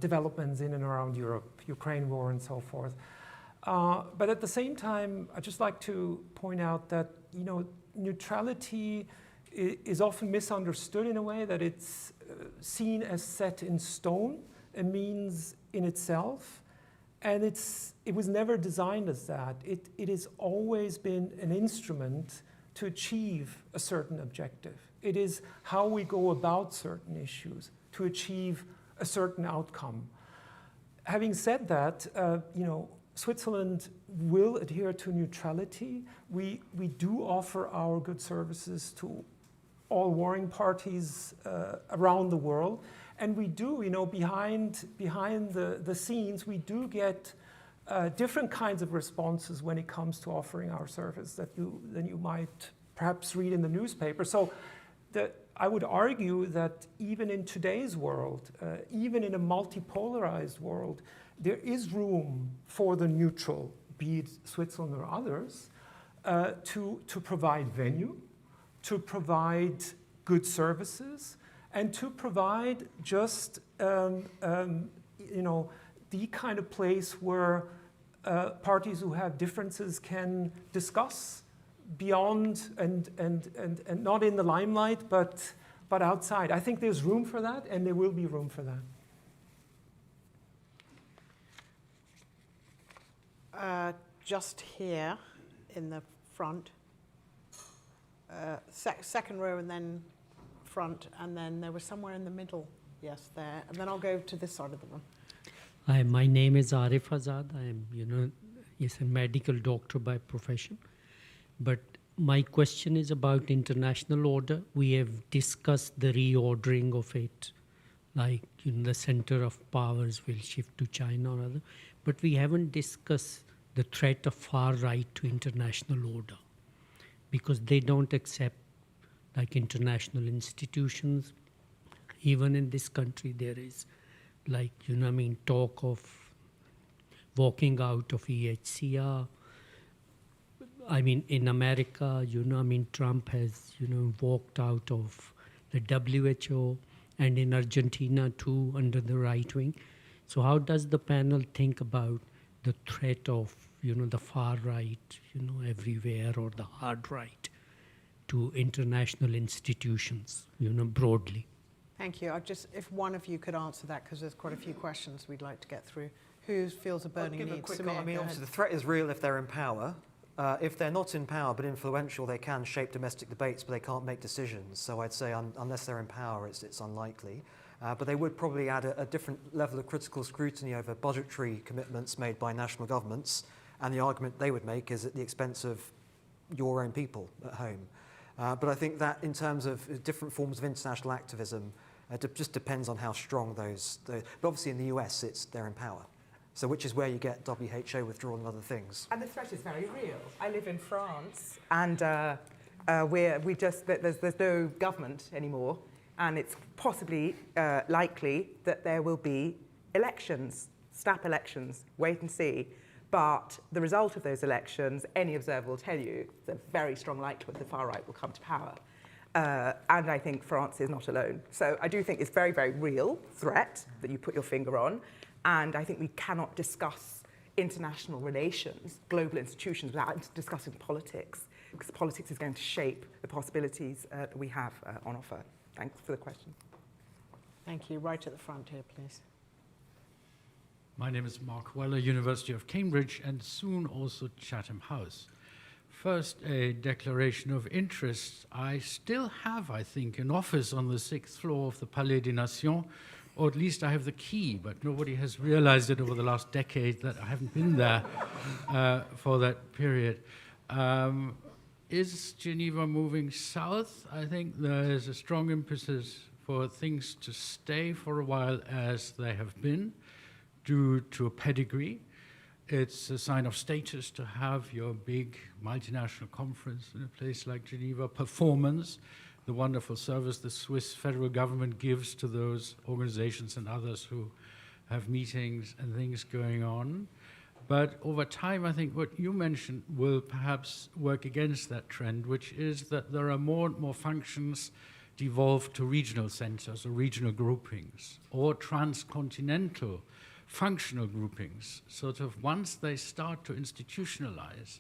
developments in and around Europe, Ukraine war and so forth. But at the same time, I'd just like to point out that, you know, neutrality is often misunderstood in a way that it's seen as set in stone, a means in itself, and it was never designed as that. It has always been an instrument to achieve a certain objective. It is how we go about certain issues to achieve a certain outcome. Having said that, you know, Switzerland will adhere to neutrality. We do offer our good services to all warring parties around the world. And we do, you know, behind the scenes, we do get different kinds of responses when it comes to offering our service than you might perhaps read in the newspaper. So I would argue that even in today's world, even in a multipolarized world, there is room for the neutral, be it Switzerland or others, to provide venue, to provide good services, and to provide just you know, the kind of place where parties who have differences can discuss beyond and not in the limelight, but outside. I think there's room for that, and there will be room for that. Just here in the front, second row and then front, and then there was somewhere in the middle. Yes, there. And then I'll go to this side of the room. Hi, my name is Arif Azad. I am, a medical doctor by profession. But my question is about international order. We have discussed the reordering of it, like the center of powers will shift to China or other. But we haven't discussed the threat of far right to international order, because they don't accept like international institutions. Even in this country, there is talk of walking out of EHCR. I mean, in America, Trump has, walked out of the WHO, and in Argentina too, under the right wing. So how does the panel think about the threat of, the far right, everywhere, or the hard right to international institutions, broadly? Thank you. If one of you could answer that, because there's quite a few questions we'd like to get through. Who feels a burning need? Samir, go obviously the threat is real if they're in power. If they're not in power but influential, they can shape domestic debates, but they can't make decisions. So I'd say unless they're in power, it's unlikely. But they would probably add a different level of critical scrutiny over budgetary commitments made by national governments. And the argument they would make is at the expense of your own people at home. But I think that in terms of different forms of international activism, it just depends on how strong those. But obviously in the US, they're in power. So which is where you get WHO withdrawal and other things. And the threat is very real. I live in France, and there's no government anymore, and it's possibly likely that there will be elections, snap elections, wait and see. But the result of those elections, any observer will tell you, there's a very strong likelihood the far right will come to power. And I think France is not alone. So I do think it's very, very real threat that you put your finger on. And I think we cannot discuss international relations, global institutions, without discussing politics, because politics is going to shape the possibilities that we have on offer. Thanks for the question. Thank you. Right at the front here, please. My name is Mark Weller, University of Cambridge, and soon also Chatham House. First, a declaration of interest. I still have, I think, an office on the 6th floor of the Palais des Nations, or at least I have the key, but nobody has realized it over the last decade that I haven't been there for that period. Is Geneva moving south? I think there is a strong emphasis for things to stay for a while as they have been, due to a pedigree. It's a sign of status to have your big multinational conference in a place like Geneva, performance, the wonderful service the Swiss federal government gives to those organizations and others who have meetings and things going on. But over time, I think what you mentioned will perhaps work against that trend, which is that there are more and more functions devolved to regional centers or regional groupings or transcontinental functional groupings. Sort of once they start to institutionalize,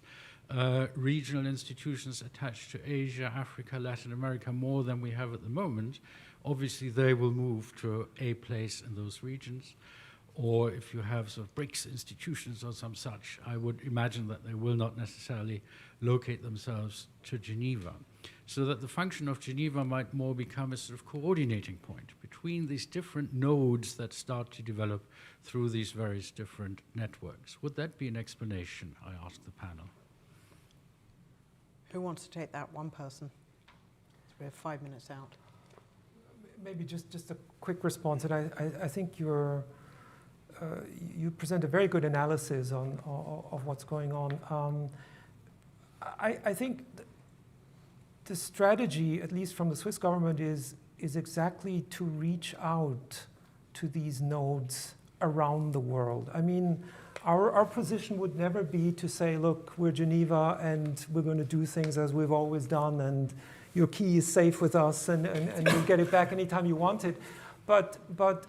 regional institutions attached to Asia, Africa, Latin America more than we have at the moment, obviously they will move to a place in those regions. Or if you have sort of BRICS institutions or some such, I would imagine that they will not necessarily locate themselves to Geneva. So that the function of Geneva might more become a sort of coordinating point between these different nodes that start to develop through these various different networks. Would that be an explanation, I ask the panel? Who wants to take that? One person. We have 5 minutes out. Maybe just a quick response. And I think you present a very good analysis of what's going on. I think the strategy, at least from the Swiss government, is exactly to reach out to these nodes around the world. I mean, our position would never be to say, look, we're Geneva and we're going to do things as we've always done, and your key is safe with us, and you'll get it back anytime you want it. But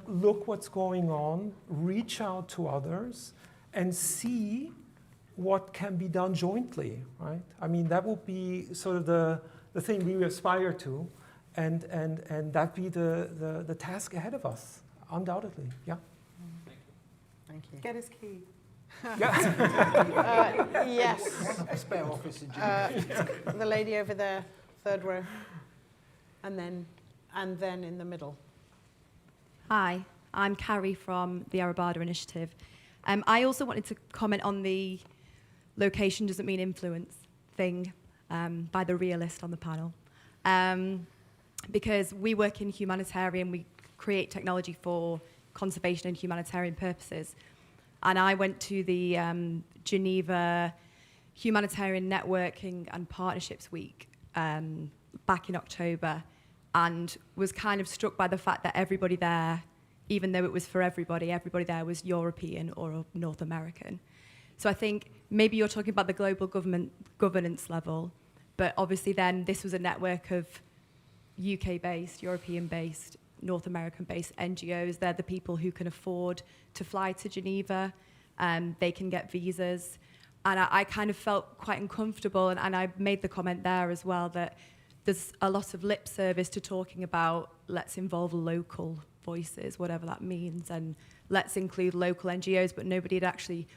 look what's going on, reach out to others, and see what can be done jointly, right? I mean, that will be sort of the thing we aspire to, and that be the task ahead of us, undoubtedly, yeah. Thank you. Get his key. Yes. A spare office in Geneva. The lady over there, third row. And then in the middle. Hi, I'm Carrie from the Arabada Initiative. I also wanted to comment on the location doesn't mean influence thing by the realist on the panel. Because we work in humanitarian, we create technology for conservation and humanitarian purposes. And I went to the Geneva Humanitarian Networking and Partnerships Week back in October, and was kind of struck by the fact that everybody there, even though it was for everybody there was European or North American. So I think maybe you're talking about the global governance level, but obviously then this was a network of UK-based, European-based, North American-based NGOs. They're the people who can afford to fly to Geneva. They can get visas. And I kind of felt quite uncomfortable, and I made the comment there as well that there's a lot of lip service to talking about let's involve local voices, whatever that means, and let's include local NGOs, but nobody had actually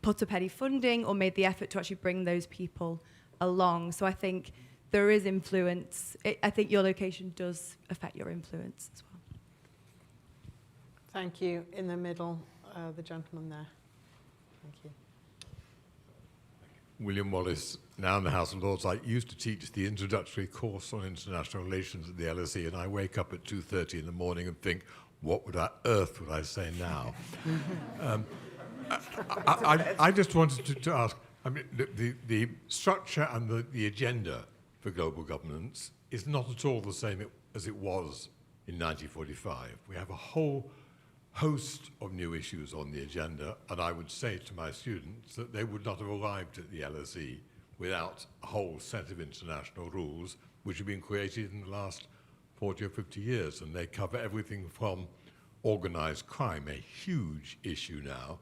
put up any funding or made the effort to actually bring those people along. So I think there is influence. I think your location does affect your influence as well. Thank you. In the middle, the gentleman there. Thank you. William Wallace, now in the House of Lords. I used to teach the introductory course on international relations at the LSE, and I wake up at 2:30 in the morning and think, what on earth would I say now? I just wanted to ask, I mean, the structure and the agenda for global governance is not at all the same as it was in 1945. We have a whole host of new issues on the agenda, and I would say to my students that they would not have arrived at the LSE without a whole set of international rules which have been created in the last 40 or 50 years, and they cover everything from organized crime, a huge issue now,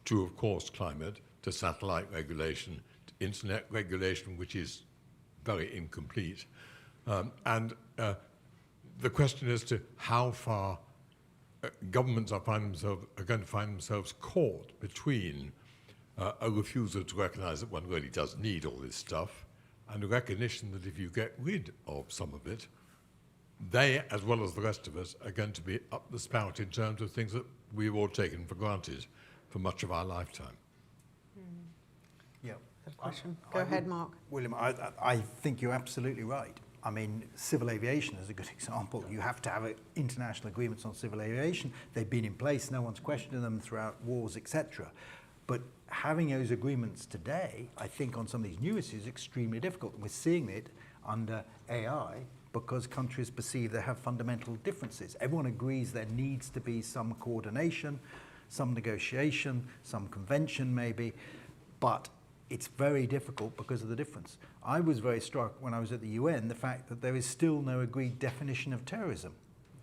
to, of course, climate, to satellite regulation, to internet regulation, which is very incomplete. The question as to how far governments are going to find themselves caught between a refusal to recognize that one really does need all this stuff and a recognition that if you get rid of some of it, they, as well as the rest of us, are going to be up the spout in terms of things that we've all taken for granted for much of our lifetime. Yeah. Question. Go ahead, Mark. William, I think you're absolutely right. I mean, civil aviation is a good example. You have to have international agreements on civil aviation. They've been in place. No one's questioning them throughout wars, etc. But having those agreements today, I think on some of these new issues, is extremely difficult. We're seeing it under AI because countries perceive they have fundamental differences. Everyone agrees there needs to be some coordination, some negotiation, some convention maybe, but it's very difficult because of the difference. I was very struck when I was at the UN, the fact that there is still no agreed definition of terrorism.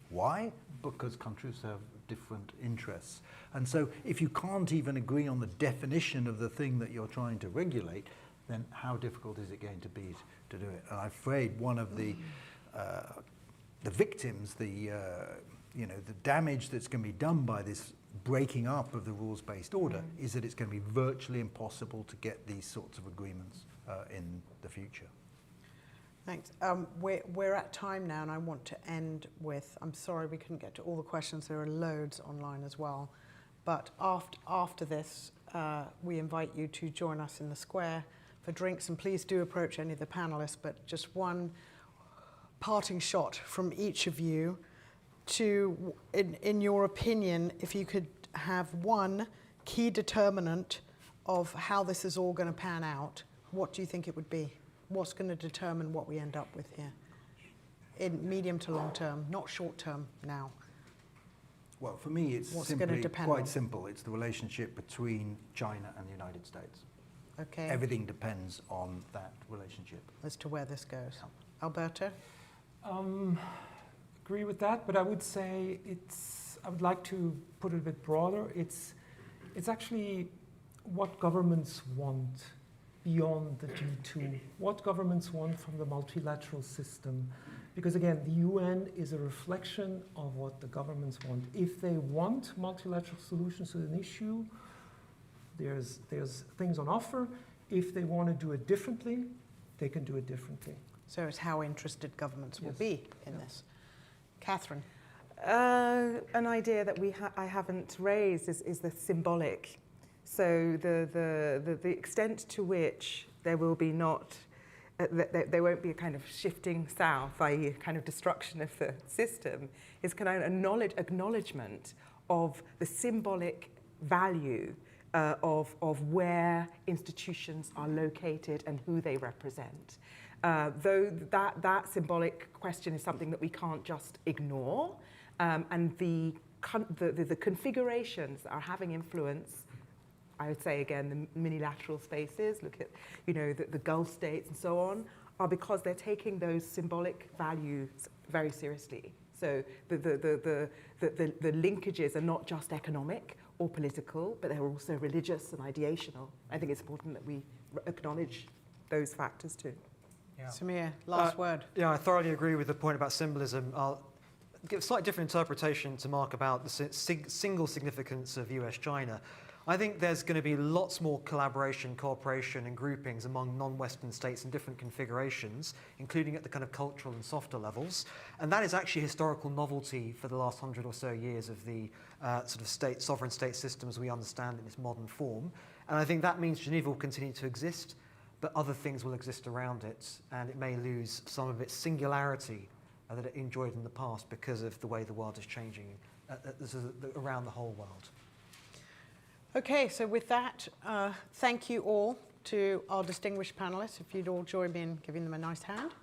Why? Because countries have different interests. And so if you can't even agree on the definition of the thing that you're trying to regulate, then how difficult is it going to be to do it? And I'm afraid one of the victims, the damage that's going to be done by this breaking up of the rules-based order is that it's going to be virtually impossible to get these sorts of agreements in the future. Thanks. We're at time now, and I want to end with, I'm sorry we couldn't get to all the questions. There are loads online as well. But after this, we invite you to join us in the square for drinks, and please do approach any of the panelists, but just one parting shot from each of you to, in your opinion, if you could have one key determinant of how this is all going to pan out, what do you think it would be? What's going to determine what we end up with here in medium to long term, not short term now? Well, for me, it's simply quite simple. It's the relationship between China and the United States. Okay. Everything depends on that relationship. As to where this goes. Yeah. Alberto? Agree with that, but I would say I would like to put it a bit broader. It's actually what governments want beyond the G2, what governments want from the multilateral system. Because again, the UN is a reflection of what the governments want. If they want multilateral solutions to an issue, there's things on offer. If they want to do it differently, they can do it differently. So it's how interested governments will be in this. Catherine? An idea that I haven't raised is the symbolic. So the extent to which there will be there won't be a kind of shifting south, i.e. a kind of destruction of the system, is kind of an acknowledgement of the symbolic value of where institutions are located and who they represent. Though that symbolic question is something that we can't just ignore, and the configurations that are having influence, I would say again, the minilateral spaces, look at the Gulf states and so on, are because they're taking those symbolic values very seriously. So the linkages are not just economic or political, but they're also religious and ideational. I think it's important that we acknowledge those factors too. Yeah. Samir, last word. Yeah, I thoroughly agree with the point about symbolism. I'll give a slightly different interpretation to Mark about the single significance of US-China. I think there's going to be lots more collaboration, cooperation and groupings among non-Western states in different configurations, including at the kind of cultural and softer levels. And that is actually historical novelty for the last 100 or so years of the sort of sovereign state system as we understand it in its modern form. And I think that means Geneva will continue to exist, but other things will exist around it, and it may lose some of its singularity that it enjoyed in the past because of the way the world is changing around the whole world. Okay, so with that, thank you all to our distinguished panelists. If you'd all join me in giving them a nice hand.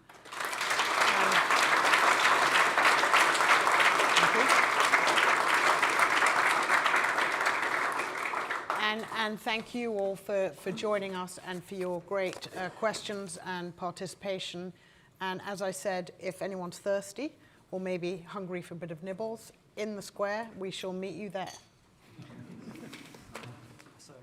And thank you all for joining us and for your great questions and participation. And as I said, if anyone's thirsty or maybe hungry for a bit of nibbles, in the square, we shall meet you there.